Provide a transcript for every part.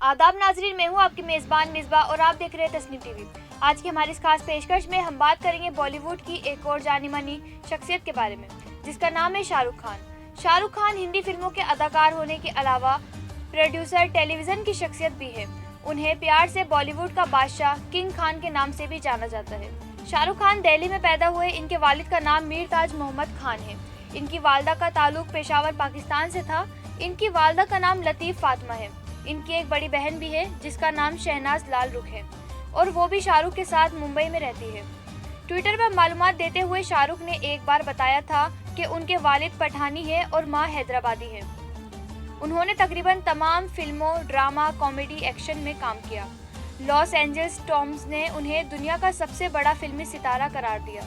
आदाब नाजरीन, मैं हूँ आपकी मेज़बान मिसबा और आप देख रहे हैं तस्नीम टीवी। आज की हमारी इस खास पेशकश में हम बात करेंगे बॉलीवुड की एक और जानी मानी शख्सियत के बारे में, जिसका नाम है शाहरुख खान। शाहरुख खान हिंदी फिल्मों के अदाकार होने के अलावा प्रोड्यूसर, टेलीविज़न की शख्सियत भी है। उन्हें प्यार से बॉलीवुड का बादशाह किंग खान के नाम से भी जाना जाता है। शाहरुख खान दिल्ली में पैदा हुए। इनके वालिद का नाम मीर ताज मोहम्मद खान है। इनकी वालदा का ताल्लुक पेशावर पाकिस्तान से था। इनकी वालदा का नाम लतीफ़ फातिमा है। इनकी एक बड़ी बहन भी है जिसका नाम शहनाज लाल रुख है और वो भी शाहरुख के साथ मुंबई में रहती है। ट्विटर पर मालूमात देते हुए शाहरुख ने एक बार बताया था कि उनके वालिद पठानी है और माँ हैदराबादी है। उन्होंने तकरीबन तमाम फिल्मों, ड्रामा, कॉमेडी, एक्शन में काम किया। लॉस एंजल्स टाइम्स ने उन्हें दुनिया का सबसे बड़ा फिल्मी सितारा करार दिया।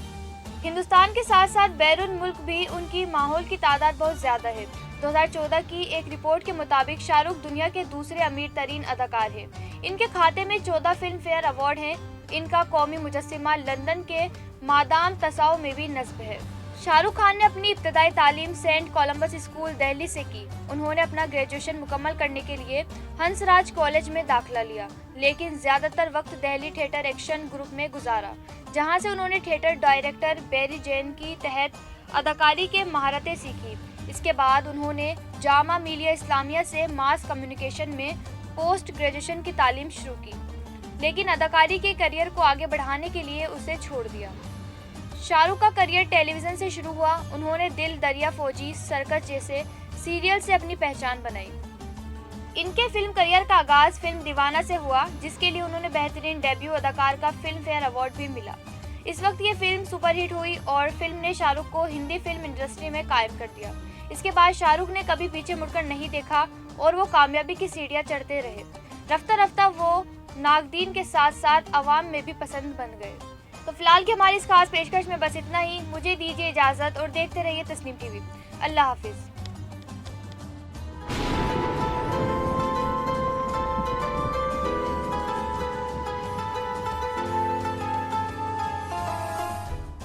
हिंदुस्तान के साथ साथ बैरून मुल्क भी उनकी माहौल की तादाद बहुत ज़्यादा है। 2014 की एक रिपोर्ट के मुताबिक शाहरुख दुनिया के दूसरे अमीर तरीन अदाकार हैं। इनके खाते में 14 फिल्म फेयर अवार्ड हैं। इनका कौमी मुजस्सिमा लंदन के मादाम तसाउ में भी नस्ब है। शाहरुख खान ने अपनी इब्तदाई तालीम सेंट कोलंबस स्कूल दिल्ली से की। उन्होंने अपना ग्रेजुएशन मुकम्मल करने के लिए हंसराज कॉलेज में दाखिला लिया, लेकिन ज़्यादातर वक्त दिल्ली थिएटर एक्शन ग्रुप में गुजारा, जहां से उन्होंने थिएटर डायरेक्टर बेरी जैन की तहत अदाकारी के महारतें सीखी। इसके बाद उन्होंने जामा मिलिया इस्लामिया से मास कम्युनिकेशन में पोस्ट ग्रेजुएशन की तालीम शुरू की, लेकिन अदाकारी के करियर को आगे बढ़ाने के लिए उसे छोड़ दिया। शाहरुख का करियर टेलीविज़न से शुरू हुआ। उन्होंने दिल, दरिया, फौजी, सर्कस जैसे सीरियल से अपनी पहचान बनाई। इनके फिल्म करियर का आगाज़ फिल्म दीवाना से हुआ, जिसके लिए उन्होंने बेहतरीन डेब्यू अदाकार का फिल्म फेयर अवार्ड भी मिला। इस वक्त ये फिल्म सुपरहिट हुई और फिल्म ने शाहरुख को हिंदी फिल्म इंडस्ट्री में कायम कर दिया। इसके बाद शाहरुख ने कभी पीछे मुड़कर नहीं देखा और वो कामयाबी की सीढ़ियां चढ़ते रहे। रफ्ता रफ्ता वो नाकदीन के साथ साथ अवाम में भी पसंद बन गए। तो फिलहाल की हमारी इस खास पेशकश में बस इतना ही। मुझे दीजिए इजाज़त और देखते रहिए तस्नीम टीवी। अल्लाह हाफिज़।